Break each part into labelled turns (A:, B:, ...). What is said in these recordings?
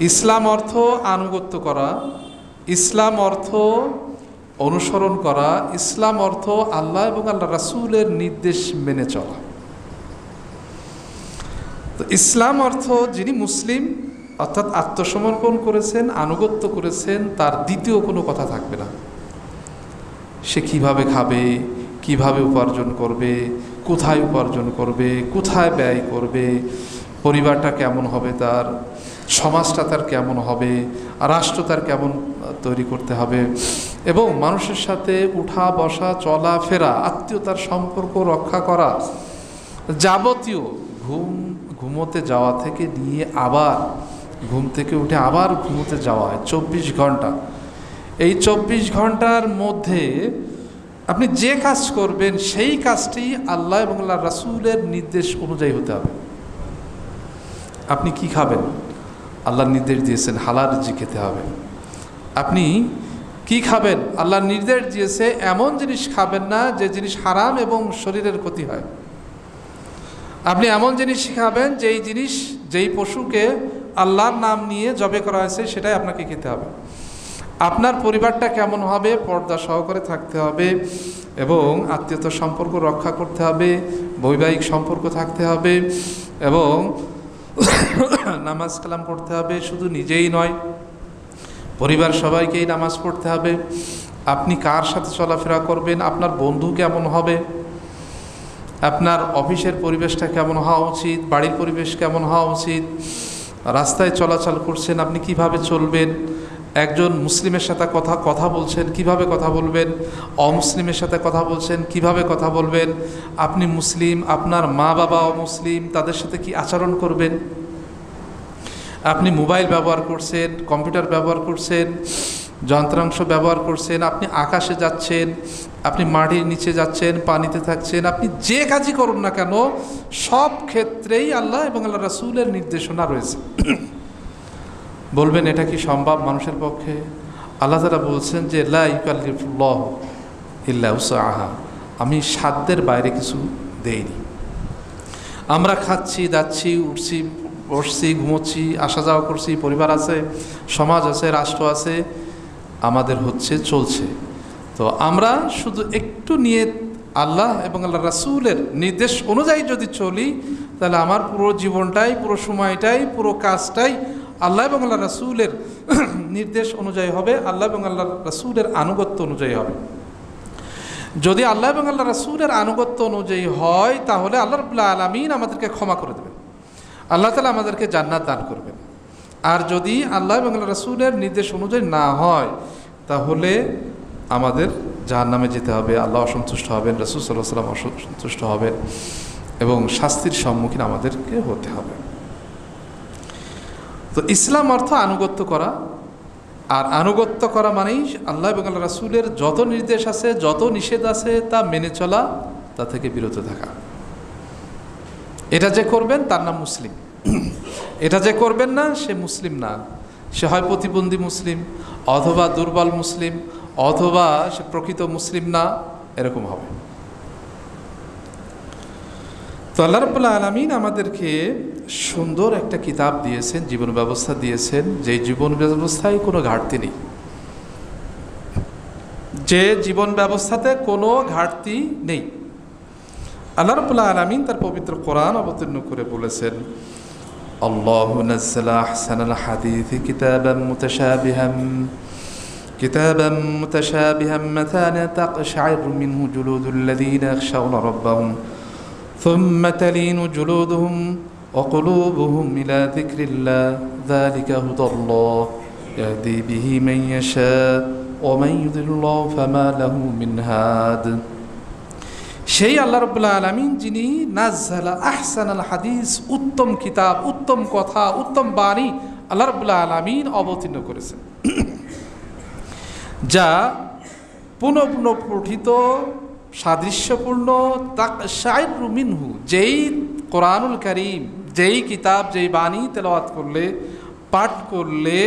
A: ইসলাম অর্থ আনুগত্য করা, ইসলাম অর্থ অনুসরণ করা, ইসলাম অর্থ আল্লাহ এবং আল্লাহ রাসূলের নির্দেশ মেনে চলা। তো ইসলাম অর্থ যিনি মুসলিম অর্থাৎ আত্মসমর্পণ করেছেন, আনুগত্য করেছেন, তার দ্বিতীয় কোনো কথা থাকবে না। সে কিভাবে খাবে, কিভাবে উপার্জন করবে, কোথায় উপার্জন করবে, কোথায় ব্যয় করবে, পরিবারটা কেমন হবে, তার সমাজটা তার কেমন হবে, রাষ্ট্র তার কেমন তৈরি করতে হবে, এবং মানুষের সাথে উঠা বসা চলা ফেরা, আত্মীয়তার সম্পর্ক রক্ষা করা, যাবতীয় ঘুমোতে যাওয়া থেকে নিয়ে আবার ঘুম থেকে উঠে আবার ঘুমোতে যাওয়া হয় 24 ঘন্টা। এই 24 ঘন্টার মধ্যে আপনি যে কাজ করবেন সেই কাজটি আল্লাহ এবং আল্লাহ রাসূলের নির্দেশ অনুযায়ী হতে হবে। আপনি কি খাবেন, আল্লাহর নির্দেশ দিয়েছেন হালাল রিজিক খেতে হবে। আপনি কি খাবেন, আল্লাহর নির্দেশ দিয়েছে এমন জিনিস খাবেন না যে জিনিস হারাম এবং শরীরের ক্ষতি হয়। আপনি এমন জিনিস খাবেন যেই জিনিস, যেই পশুকে আল্লাহর নাম নিয়ে জবে করা হয়েছে সেটাই আপনাকে খেতে হবে। আপনার পরিবারটা কেমন হবে, পর্দা সহকারে থাকতে হবে এবং আত্মীয়তার সম্পর্ক রক্ষা করতে হবে, বৈবাহিক সম্পর্ক থাকতে হবে এবং নামাজ কালাম পড়তে হবে। শুধু নিজেই নয়, পরিবার সবাইকেই নামাজ পড়তে হবে। আপনি কার সাথে চলাফেরা করবেন, আপনার বন্ধু কেমন হবে, আপনার অফিসের পরিবেশটা কেমন হওয়া উচিত, বাড়ির পরিবেশ কেমন হওয়া উচিত, রাস্তায় চলাচল করছেন আপনি কিভাবে চলবেন, একজন মুসলিমের সাথে কথা বলছেন কিভাবে কথা বলবেন, অমুসলিমের সাথে কথা বলছেন কিভাবে কথা বলবেন, আপনি মুসলিম, আপনার মা বাবা অমুসলিম, তাদের সাথে কি আচরণ করবেন, আপনি মোবাইল ব্যবহার করছেন, কম্পিউটার ব্যবহার করছেন, যন্ত্রাংশ ব্যবহার করছেন, আপনি আকাশে যাচ্ছেন, আপনি মাটির নিচে যাচ্ছেন, পানিতে থাকছেন, আপনি যে কাজই করুন না কেন সব ক্ষেত্রেই আল্লাহ এবং আল্লাহ রাসূলের নির্দেশনা রয়েছে। বলবেন এটা কি সম্ভব মানুষের পক্ষে? আল্লাহ তাআলা বলছেন যে লা ইউকাল্লিফুল্লাহু ইল্লা উসআহা, আমি সাধ্যের বাইরে কিছু দেইনি। আমরা খাচ্ছি, দাচ্ছি, উঠছি, বসছি, ঘুমোচ্ছি, আসা যাওয়া করছি, পরিবার আছে, সমাজ আছে, রাষ্ট্র আছে, আমাদের হচ্ছে চলছে। তো আমরা শুধু একটু নিয়ে আল্লাহ এবং আল্লাহ রাসূলের নির্দেশ অনুযায়ী যদি চলি তাহলে আমার পুরো জীবনটাই, পুরো সময়টাই, পুরো কাজটাই আল্লাহ এবং আল্লাহ রাসূলের নির্দেশ অনুযায়ী হবে, আল্লাহ এবং আল্লাহ রাসূলের আনুগত্য অনুযায়ী হবে। যদি আল্লাহ এবং আল্লাহ রাসূলের আনুগত্য অনুযায়ী হয় তাহলে আল্লাহ রাব্বুল আলামিন আমাদেরকে ক্ষমা করে দেবেন, আল্লাহ তাআলা আমাদেরকে জান্নাত দান করবেন। আর যদি আল্লাহ এবং আল্লাহ রাসূলের নির্দেশ অনুযায়ী না হয় তাহলে আমাদের জাহান্নামে যেতে হবে, আল্লাহ অসন্তুষ্ট হবেন, রাসূল সাল্লাল্লাহু আলাইহি ওয়াসাল্লাম অসন্তুষ্ট হবেন এবং শাস্তির সম্মুখীন আমাদেরকে হতে হবে। তো ইসলাম অর্থ আনুগত্য করা, আর আনুগত্য করা মানেই আল্লাহ এবং আল্লাহ রাসূলের যত নির্দেশ আছে, যত নিষেধ আছে তা মেনে চলা, তা থেকে বিরত থাকা। এটা যে করবেন তার নাম মুসলিম, এটা যে করবেন না সে মুসলিম না। সে হয় প্রতিবন্ধী মুসলিম, অথবা দুর্বল মুসলিম, অথবা সে প্রকৃত মুসলিম না, এরকম হবে। তো আল্লাহ রাব্বুল আলামিন আমাদেরকে সুন্দর একটা কিতাব দিয়েছেন, জীবন ব্যবস্থা দিয়েছেন, যে জীবন ব্যবস্থায় কোনো ঘাটতি নেই, যে জীবন ব্যবস্থাতে কোনো ঘাটতি নেই। আল্লাহ রাব্বুল আলামিন তার পবিত্র কোরআন অবতীর্ণ করে বলেছেন, আল্লাহু নাযালা আহসানাল হাদিসি কিতাবান মুতাশাবিহাম মাথানা তাকশাইরু মিনহু জুলুদুল লাযীনা ইয়াখশাউনা রাব্বাহুম সুম্মা তালিনু জুলুদুহুম ওয়া কুলুবুহুম ইলা যিকরিল্লাহ যালিকা হুদাল্লাহ ইয়াহদি বিহি মান ইয়াশা ওয়া মান ইউদ্লিল্লাহু ফামা লাহু মিন হাদ। সেই আল্লাহ রাব্বুল আলামিন যিনি নাযালা আহসানাল হাদিস, উত্তম কিতাব, উত্তম কথা, উত্তম বাণী আল্লাহ রাব্বুল আলামিন অবতীর্ণ করেছেন, যা পুনঃপুনঃপঠিত, সাদৃশ্যপূর্ণ, তাকশাইরু মিনহু, যেই কোরআনুল কারীম, যেই কিতাব, যেই বাণী তেলাওয়াত করলে, পাঠ করলে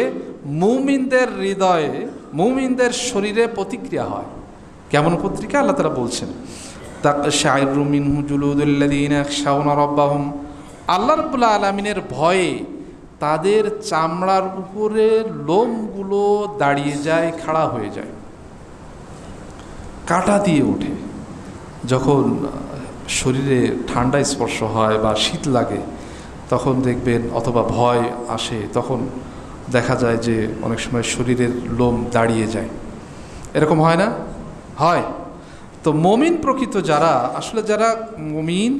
A: মুমিনদের হৃদয়ে, মুমিনদের শরীরে প্রতিক্রিয়া হয়। কেমন প্রতিক্রিয়া আল্লাহ তাআলা বলছেন, তাকশাইরু মিনহু জুলুদুল লাযীনা ইয়াখশাউনা রাব্বাহুম, আল্লাহ রাব্বুল আলামিনের ভয়ে তাদের চামড়ার উপরে লোমগুলো দাঁড়িয়ে যায়, খাড়া হয়ে যায়, কাঁটা দিয়ে ওঠে। যখন শরীরে ঠান্ডা স্পর্শ হয় বা শীত লাগে তখন দেখবেন, অথবা ভয় আসে, তখন দেখা যায় যে অনেক সময় শরীরের লোম দাঁড়িয়ে যায়। এরকম হয় না? হয়। তো মুমিন প্রকৃত যারা, আসলে যারা মুমিন,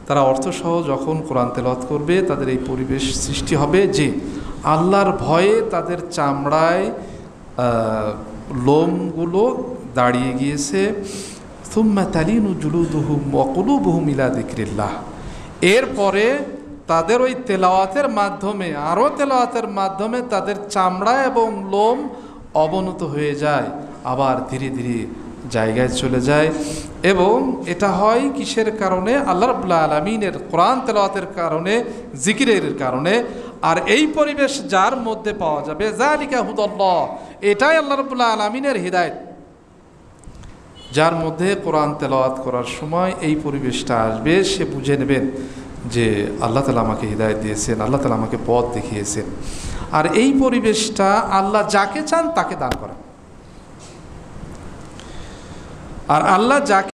A: তারা অর্থসহ যখন কোরআন তেলাওয়াত করবে তাদের এই পরিবেশ সৃষ্টি হবে যে আল্লাহর ভয়ে তাদের চামড়ায় লোমগুলো দাঁড়িয়ে গিয়েছে। সুম্মা তালিনু জুলুদুহুম ওয়া কুলুবুহুম ইলা যিকরিল্লাহ। এরপরে তাদের ওই তেলাওয়াতের মাধ্যমে, আরও তেলাওয়াতের মাধ্যমে তাদের চামড়া এবং লোম অবনত হয়ে যায়, আবার ধীরে ধীরে জায়গায় চলে যায়। এবং এটা হয় কিসের কারণে? আল্লাহ রাব্বুল আলামিনের কোরআন তেলাওয়াতের কারণে, জিকিরের কারণে। আর এই পরিবেশ যার মধ্যে পাওয়া যাবে, যালিকা হুদাল্লাহ, এটাই আল্লাহ রাব্বুল আলামিনের হিদায়াত। যার মধ্যে কোরআন তেলাওয়াত করার সময় এই পরিবেশটা আসবে, সে বুঝে নেবেন যে আল্লাহ তাআলা আমাকে হিদায়াত দিয়েছেন, আল্লাহ তাআলা আমাকে পথ দেখিয়েছেন। আর এই পরিবেশটা আল্লাহ যাকে চান তাকে দান করেন। আর আল্লাহ যাকে